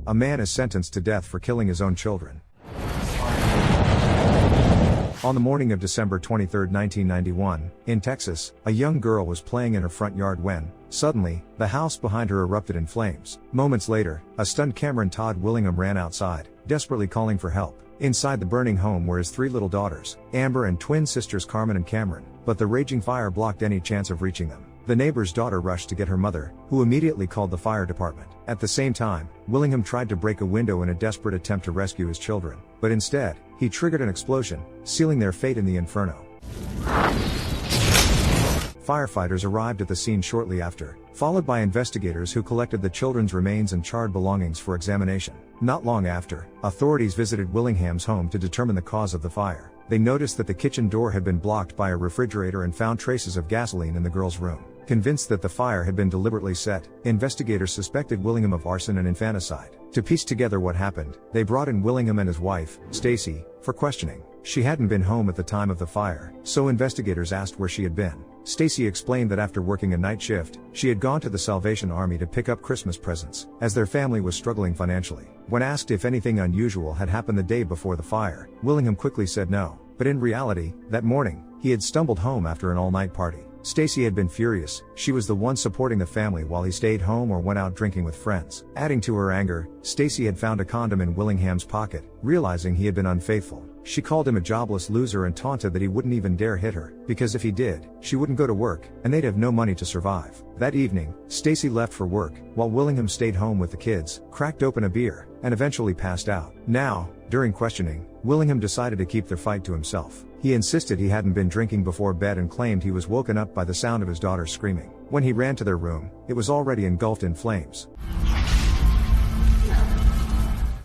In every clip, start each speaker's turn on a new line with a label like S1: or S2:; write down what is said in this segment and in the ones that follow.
S1: A man is sentenced to death for killing his own children. On the morning of December 23, 1991, in Texas, a young girl was playing in her front yard when, suddenly, the house behind her erupted in flames. Moments later, a stunned Cameron Todd Willingham ran outside, desperately calling for help. Inside the burning home were his 3 little daughters, Amber and twin sisters Carmen and Cameron, but the raging fire blocked any chance of reaching them. The neighbor's daughter rushed to get her mother, who immediately called the fire department. At the same time, Willingham tried to break a window in a desperate attempt to rescue his children, but instead, he triggered an explosion, sealing their fate in the inferno. Firefighters arrived at the scene shortly after, followed by investigators who collected the children's remains and charred belongings for examination. Not long after, authorities visited Willingham's home to determine the cause of the fire. They noticed that the kitchen door had been blocked by a refrigerator and found traces of gasoline in the girl's room. Convinced that the fire had been deliberately set, investigators suspected Willingham of arson and infanticide. To piece together what happened, they brought in Willingham and his wife, Stacy, for questioning. She hadn't been home at the time of the fire, so investigators asked where she had been. Stacy explained that after working a night shift, she had gone to the Salvation Army to pick up Christmas presents, as their family was struggling financially. When asked if anything unusual had happened the day before the fire, Willingham quickly said no. But in reality, that morning, he had stumbled home after an all-night party. Stacy had been furious. She was the one supporting the family while he stayed home or went out drinking with friends. Adding to her anger, Stacy had found a condom in Willingham's pocket, realizing he had been unfaithful. She called him a jobless loser and taunted that he wouldn't even dare hit her, because if he did, she wouldn't go to work, and they'd have no money to survive. That evening, Stacy left for work, while Willingham stayed home with the kids, cracked open a beer, and eventually passed out. Now, during questioning, Willingham decided to keep their fight to himself. He insisted he hadn't been drinking before bed and claimed he was woken up by the sound of his daughter screaming. When he ran to their room, it was already engulfed in flames.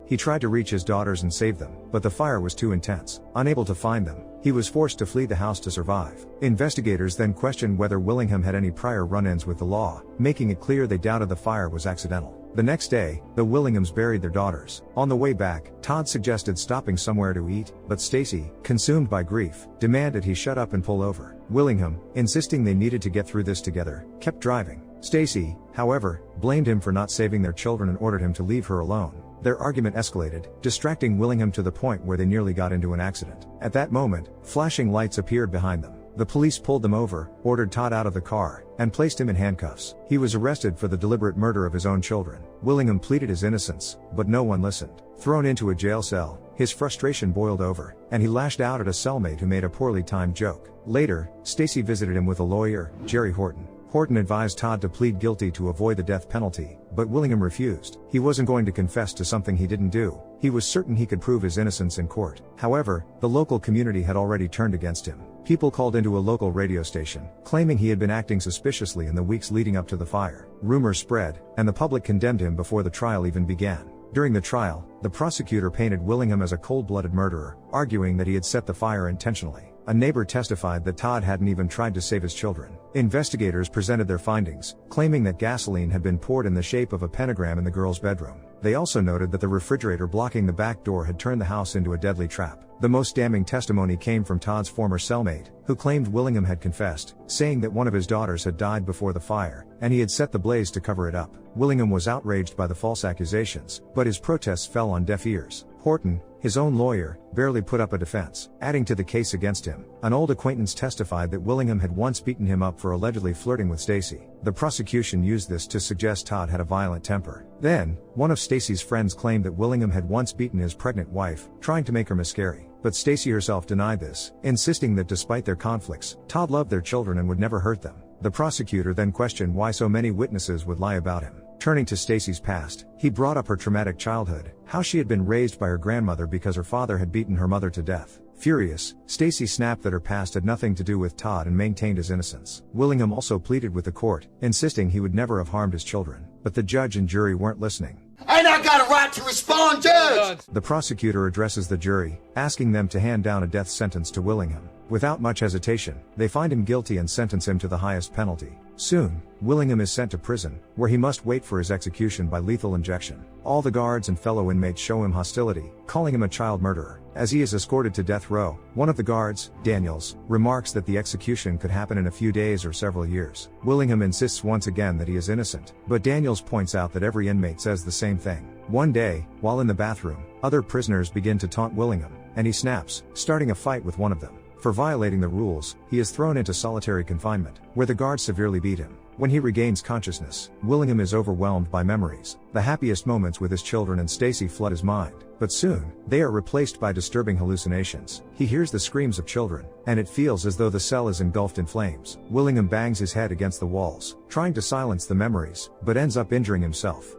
S1: He tried to reach his daughters and save them, but the fire was too intense. Unable to find them, he was forced to flee the house to survive. Investigators then questioned whether Willingham had any prior run-ins with the law, making it clear they doubted the fire was accidental. The next day, the Willinghams buried their daughters. On the way back, Todd suggested stopping somewhere to eat, but Stacy, consumed by grief, demanded he shut up and pull over. Willingham, insisting they needed to get through this together, kept driving. Stacy, however, blamed him for not saving their children and ordered him to leave her alone. Their argument escalated, distracting Willingham to the point where they nearly got into an accident. At that moment, flashing lights appeared behind them. The police pulled them over, ordered Todd out of the car, and placed him in handcuffs. He was arrested for the deliberate murder of his own children. Willingham pleaded his innocence, but no one listened. Thrown into a jail cell, his frustration boiled over, and he lashed out at a cellmate who made a poorly timed joke. Later, Stacy visited him with a lawyer, Jerry Horton. Horton advised Todd to plead guilty to avoid the death penalty, but Willingham refused. He wasn't going to confess to something he didn't do. He was certain he could prove his innocence in court. However, the local community had already turned against him. People called into a local radio station, claiming he had been acting suspiciously in the weeks leading up to the fire. Rumors spread, and the public condemned him before the trial even began. During the trial, the prosecutor painted Willingham as a cold-blooded murderer, arguing that he had set the fire intentionally. A neighbor testified that Todd hadn't even tried to save his children. Investigators presented their findings, claiming that gasoline had been poured in the shape of a pentagram in the girl's bedroom. They also noted that the refrigerator blocking the back door had turned the house into a deadly trap. The most damning testimony came from Todd's former cellmate, who claimed Willingham had confessed, saying that one of his daughters had died before the fire, and he had set the blaze to cover it up. Willingham was outraged by the false accusations, but his protests fell on deaf ears. Horton, his own lawyer, barely put up a defense. Adding to the case against him, an old acquaintance testified that Willingham had once beaten him up for allegedly flirting with Stacy. The prosecution used this to suggest Todd had a violent temper. Then, one of Stacy's friends claimed that Willingham had once beaten his pregnant wife, trying to make her miscarry. But Stacy herself denied this, insisting that despite their conflicts, Todd loved their children and would never hurt them. The prosecutor then questioned why so many witnesses would lie about him. Turning to Stacy's past, he brought up her traumatic childhood, how she had been raised by her grandmother because her father had beaten her mother to death. Furious, Stacy snapped that her past had nothing to do with Todd and maintained his innocence. Willingham also pleaded with the court, insisting he would never have harmed his children. But the judge and jury weren't listening.
S2: And I got a right to respond, Judge!
S1: The prosecutor addresses the jury, asking them to hand down a death sentence to Willingham. Without much hesitation, they find him guilty and sentence him to the highest penalty. Soon, Willingham is sent to prison, where he must wait for his execution by lethal injection. All the guards and fellow inmates show him hostility, calling him a child murderer. As he is escorted to death row, one of the guards, Daniels, remarks that the execution could happen in a few days or several years. Willingham insists once again that he is innocent, but Daniels points out that every inmate says the same thing. One day, while in the bathroom, other prisoners begin to taunt Willingham, and he snaps, starting a fight with one of them. For violating the rules, he is thrown into solitary confinement, where the guards severely beat him. When he regains consciousness, Willingham is overwhelmed by memories. The happiest moments with his children and Stacy flood his mind, but soon, they are replaced by disturbing hallucinations. He hears the screams of children, and it feels as though the cell is engulfed in flames. Willingham bangs his head against the walls, trying to silence the memories, but ends up injuring himself.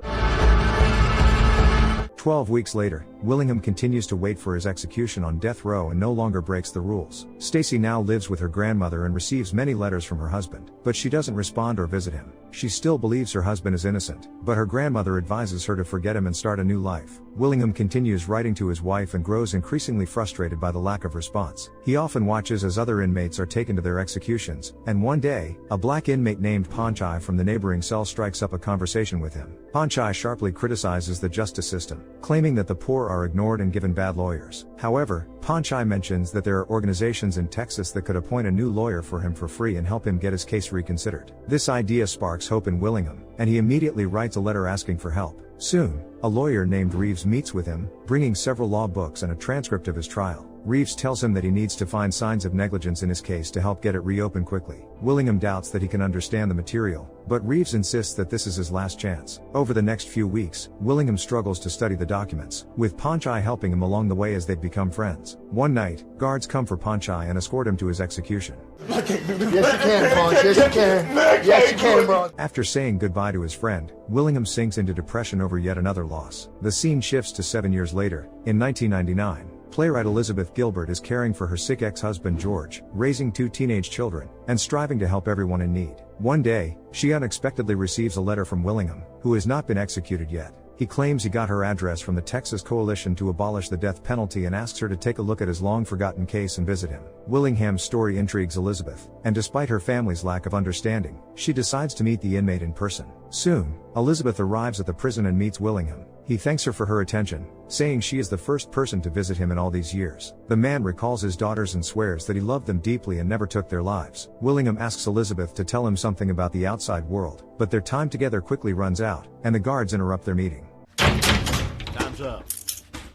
S1: 12 weeks later, Willingham continues to wait for his execution on death row and no longer breaks the rules. Stacy now lives with her grandmother and receives many letters from her husband, but she doesn't respond or visit him. She still believes her husband is innocent, but her grandmother advises her to forget him and start a new life. Willingham continues writing to his wife and grows increasingly frustrated by the lack of response. He often watches as other inmates are taken to their executions, and one day, a black inmate named Ponchai from the neighboring cell strikes up a conversation with him. Ponchai sharply criticizes the justice system, claiming that the poor are ignored and given bad lawyers. However, Ponchai mentions that there are organizations in Texas that could appoint a new lawyer for him for free and help him get his case reconsidered. This idea sparks hope in Willingham, and he immediately writes a letter asking for help. Soon, a lawyer named Reeves meets with him, bringing several law books and a transcript of his trial. Reeves tells him that he needs to find signs of negligence in his case to help get it reopened quickly. Willingham doubts that he can understand the material, but Reeves insists that this is his last chance. Over the next few weeks, Willingham struggles to study the documents, with Ponchai helping him along the way as they become friends. One night, guards come for Ponchai and escort him to his execution.
S2: Yes, you can, Ponch. Yes, you can. Yes, you can, bro.
S1: After saying goodbye to his friend, Willingham sinks into depression over yet another loss. The scene shifts to 7 years later, in 1999. Playwright Elizabeth Gilbert is caring for her sick ex-husband George, raising 2 teenage children, and striving to help everyone in need. One day, she unexpectedly receives a letter from Willingham, who has not been executed yet. He claims he got her address from the Texas Coalition to abolish the death penalty and asks her to take a look at his long-forgotten case and visit him. Willingham's story intrigues Elizabeth, and despite her family's lack of understanding, she decides to meet the inmate in person. Soon, Elizabeth arrives at the prison and meets Willingham. He thanks her for her attention, saying she is the first person to visit him in all these years. The man recalls his daughters and swears that he loved them deeply and never took their lives. Willingham asks Elizabeth to tell him something about the outside world, but their time together quickly runs out, and the guards interrupt their meeting.
S2: Time's up.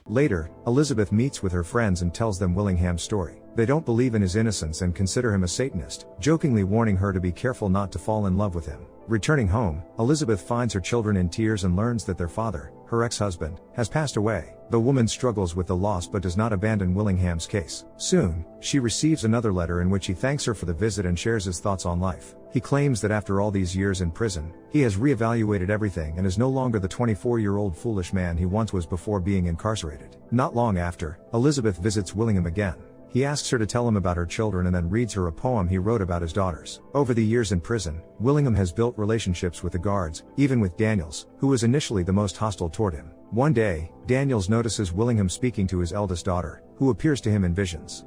S1: Later, Elizabeth meets with her friends and tells them Willingham's story. They don't believe in his innocence and consider him a Satanist, jokingly warning her to be careful not to fall in love with him. Returning home, Elizabeth finds her children in tears and learns that their father, her ex-husband, has passed away. The woman struggles with the loss but does not abandon Willingham's case. Soon, she receives another letter in which he thanks her for the visit and shares his thoughts on life. He claims that after all these years in prison, he has reevaluated everything and is no longer the 24-year-old foolish man he once was before being incarcerated. Not long after, Elizabeth visits Willingham again. He asks her to tell him about her children and then reads her a poem he wrote about his daughters. Over the years in prison, Willingham has built relationships with the guards, even with Daniels, who was initially the most hostile toward him. One day, Daniels notices Willingham speaking to his eldest daughter, who appears to him in visions.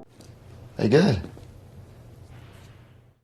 S2: Hey, good.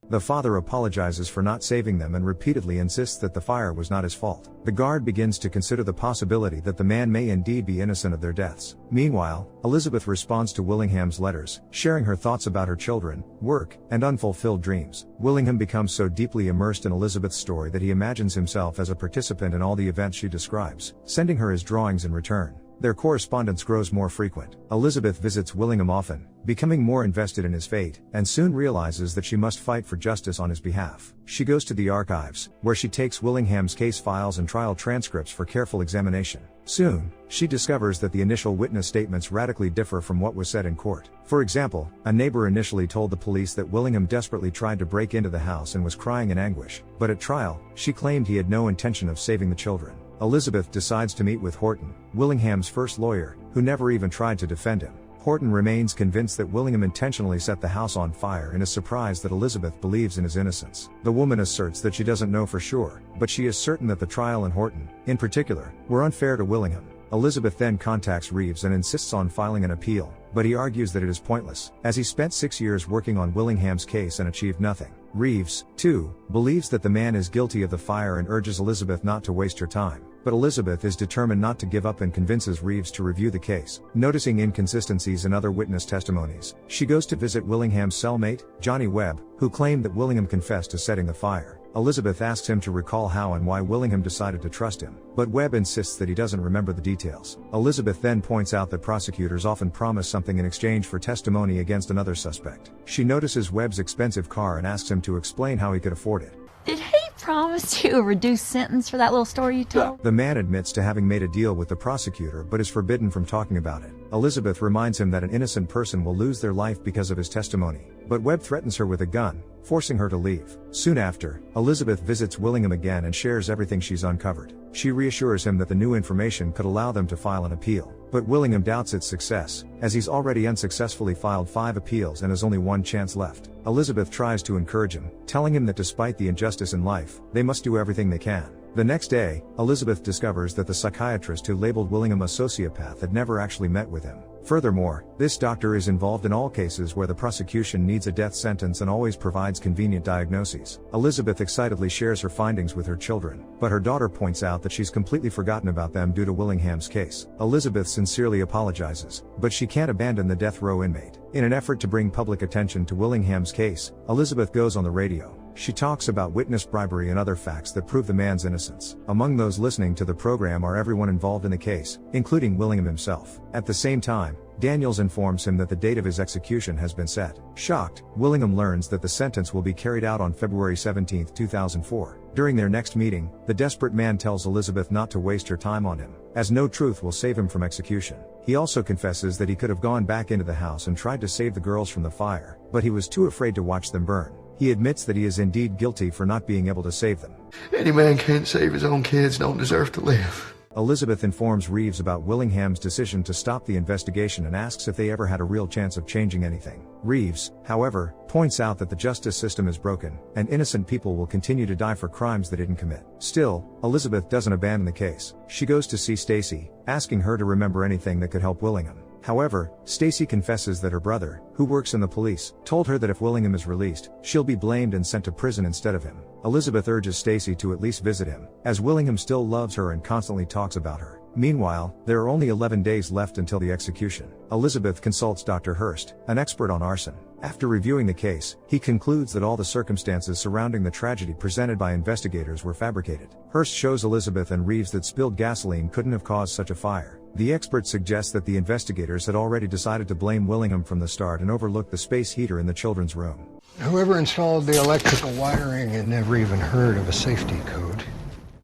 S1: The father apologizes for not saving them and repeatedly insists that the fire was not his fault. The guard begins to consider the possibility that the man may indeed be innocent of their deaths. Meanwhile, Elizabeth responds to Willingham's letters, sharing her thoughts about her children, work, and unfulfilled dreams. Willingham becomes so deeply immersed in Elizabeth's story that he imagines himself as a participant in all the events she describes, sending her his drawings in return. Their correspondence grows more frequent. Elizabeth visits Willingham often, becoming more invested in his fate, and soon realizes that she must fight for justice on his behalf. She goes to the archives, where she takes Willingham's case files and trial transcripts for careful examination. Soon, she discovers that the initial witness statements radically differ from what was said in court. For example, a neighbor initially told the police that Willingham desperately tried to break into the house and was crying in anguish, but at trial, she claimed he had no intention of saving the children. Elizabeth decides to meet with Horton, Willingham's first lawyer, who never even tried to defend him. Horton remains convinced that Willingham intentionally set the house on fire and is surprised that Elizabeth believes in his innocence. The woman asserts that she doesn't know for sure, but she is certain that the trial and Horton, in particular, were unfair to Willingham. Elizabeth then contacts Reeves and insists on filing an appeal, but he argues that it is pointless, as he spent 6 years working on Willingham's case and achieved nothing. Reeves, too, believes that the man is guilty of the fire and urges Elizabeth not to waste her time. but Elizabeth is determined not to give up and convinces Reeves to review the case. Noticing inconsistencies in other witness testimonies, she goes to visit Willingham's cellmate, Johnny Webb, who claimed that Willingham confessed to setting the fire. Elizabeth asks him to recall how and why Willingham decided to trust him, but Webb insists that he doesn't remember the details. Elizabeth then points out that prosecutors often promise something in exchange for testimony against another suspect. She notices Webb's expensive car and asks him to explain how he could afford it.
S3: Did he promise you a reduced sentence for that little story you told?
S1: The man admits to having made a deal with the prosecutor but is forbidden from talking about it. Elizabeth reminds him that an innocent person will lose their life because of his testimony, but Webb threatens her with a gun, forcing her to leave. Soon after, Elizabeth visits Willingham again and shares everything she's uncovered. She reassures him that the new information could allow them to file an appeal, but Willingham doubts its success, as he's already unsuccessfully filed 5 appeals and has only one chance left. Elizabeth tries to encourage him, telling him that despite the injustice in life, they must do everything they can. The next day, Elizabeth discovers that the psychiatrist who labeled Willingham a sociopath had never actually met with him. Furthermore, this doctor is involved in all cases where the prosecution needs a death sentence and always provides convenient diagnoses. Elizabeth excitedly shares her findings with her children, but her daughter points out that she's completely forgotten about them due to Willingham's case. Elizabeth sincerely apologizes, but she can't abandon the death row inmate. In an effort to bring public attention to Willingham's case, Elizabeth goes on the radio. She talks about witness bribery and other facts that prove the man's innocence. Among those listening to the program are everyone involved in the case, including Willingham himself. At the same time, Daniels informs him that the date of his execution has been set. Shocked, Willingham learns that the sentence will be carried out on February 17, 2004. During their next meeting, the desperate man tells Elizabeth not to waste her time on him, as no truth will save him from execution. He also confesses that he could have gone back into the house and tried to save the girls from the fire, but he was too afraid to watch them burn. He admits that he is indeed guilty for not being able to save them.
S2: Any man can't save his own kids, don't deserve to live.
S1: Elizabeth informs Reeves about Willingham's decision to stop the investigation and asks if they ever had a real chance of changing anything. Reeves, however, points out that the justice system is broken, and innocent people will continue to die for crimes they didn't commit. Still, Elizabeth doesn't abandon the case. She goes to see Stacy, asking her to remember anything that could help Willingham. However, Stacy confesses that her brother, who works in the police, told her that if Willingham is released, she'll be blamed and sent to prison instead of him. Elizabeth urges Stacy to at least visit him, as Willingham still loves her and constantly talks about her. Meanwhile, there are only 11 days left until the execution. Elizabeth consults Dr. Hurst, an expert on arson. After reviewing the case, he concludes that all the circumstances surrounding the tragedy presented by investigators were fabricated. Hurst shows Elizabeth and Reeves that spilled gasoline couldn't have caused such a fire. The expert suggests that the investigators had already decided to blame Willingham from the start and overlooked the space heater in the children's room.
S4: Whoever installed the electrical wiring had never even heard of a safety code.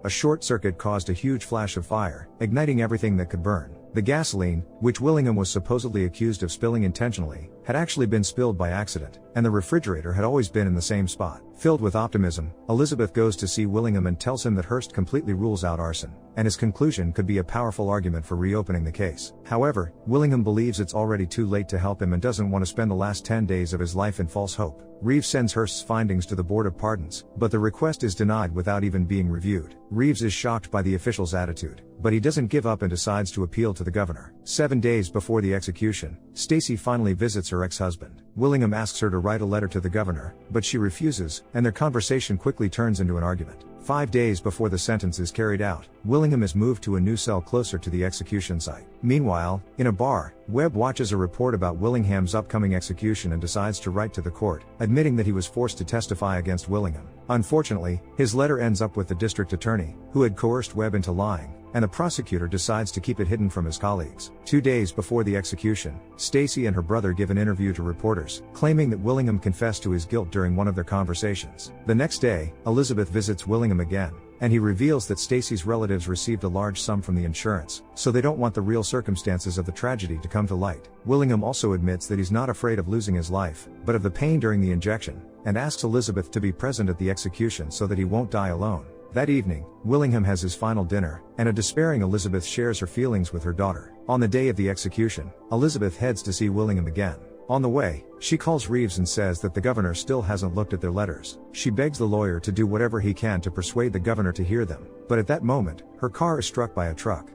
S1: A short circuit caused a huge flash of fire, igniting everything that could burn. The gasoline, which Willingham was supposedly accused of spilling intentionally, had actually been spilled by accident, and the refrigerator had always been in the same spot. Filled with optimism, Elizabeth goes to see Willingham and tells him that Hurst completely rules out arson, and his conclusion could be a powerful argument for reopening the case. However, Willingham believes it's already too late to help him and doesn't want to spend the last 10 days of his life in false hope. Reeves sends Hurst's findings to the Board of Pardons, but the request is denied without even being reviewed. Reeves is shocked by the official's attitude, but he doesn't give up and decides to appeal to the governor. 7 days before the execution, Stacy finally visits her ex-husband. Willingham asks her to write a letter to the governor, but she refuses, and their conversation quickly turns into an argument. 5 days before the sentence is carried out, Willingham is moved to a new cell closer to the execution site. Meanwhile, in a bar, Webb watches a report about Willingham's upcoming execution and decides to write to the court, admitting that he was forced to testify against Willingham. Unfortunately, his letter ends up with the district attorney, who had coerced Webb into lying, and the prosecutor decides to keep it hidden from his colleagues. 2 days before the execution, Stacy and her brother give an interview to reporters, claiming that Willingham confessed to his guilt during one of their conversations. The next day, Elizabeth visits Willingham again, and he reveals that Stacy's relatives received a large sum from the insurance, so they don't want the real circumstances of the tragedy to come to light. Willingham also admits that he's not afraid of losing his life, but of the pain during the injection, and asks Elizabeth to be present at the execution so that he won't die alone. That evening, Willingham has his final dinner, and a despairing Elizabeth shares her feelings with her daughter. On the day of the execution, Elizabeth heads to see Willingham again. On the way, she calls Reeves and says that the governor still hasn't looked at their letters. She begs the lawyer to do whatever he can to persuade the governor to hear them, but at that moment, her car is struck by a truck.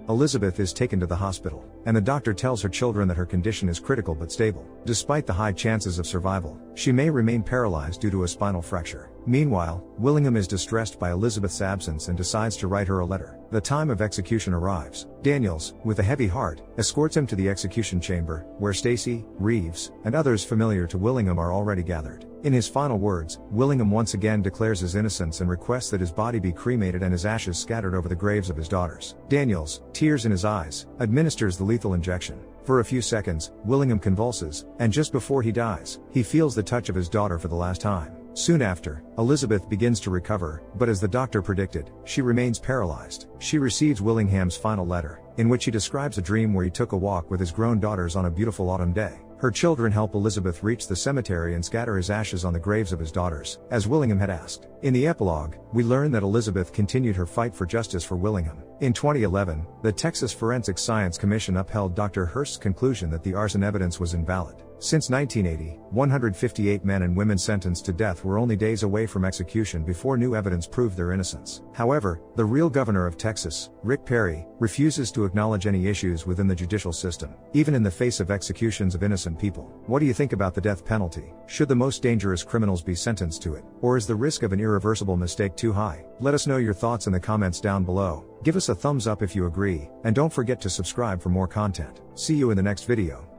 S1: Elizabeth is taken to the hospital, and the doctor tells her children that her condition is critical but stable. Despite the high chances of survival, she may remain paralyzed due to a spinal fracture. Meanwhile, Willingham is distressed by Elizabeth's absence and decides to write her a letter. The time of execution arrives. Daniels, with a heavy heart, escorts him to the execution chamber, where Stacy, Reeves, and others familiar to Willingham are already gathered. In his final words, Willingham once again declares his innocence and requests that his body be cremated and his ashes scattered over the graves of his daughters. Daniels, tears in his eyes, administers the lethal injection. For a few seconds, Willingham convulses, and just before he dies, he feels the touch of his daughter for the last time. Soon after, Elizabeth begins to recover, but as the doctor predicted, she remains paralyzed. She receives Willingham's final letter, in which he describes a dream where he took a walk with his grown daughters on a beautiful autumn day. Her children help Elizabeth reach the cemetery and scatter his ashes on the graves of his daughters, as Willingham had asked. In the epilogue, we learn that Elizabeth continued her fight for justice for Willingham. In 2011, the Texas Forensic Science Commission upheld Dr. Hurst's conclusion that the arson evidence was invalid. Since 1980, 158 men and women sentenced to death were only days away from execution before new evidence proved their innocence. However, the real governor of Texas, Rick Perry, refuses to acknowledge any issues within the judicial system, even in the face of executions of innocent people. What do you think about the death penalty? Should the most dangerous criminals be sentenced to it? Or is the risk of an irreversible mistake too high? Let us know your thoughts in the comments down below. Give us a thumbs up if you agree, and don't forget to subscribe for more content. See you in the next video.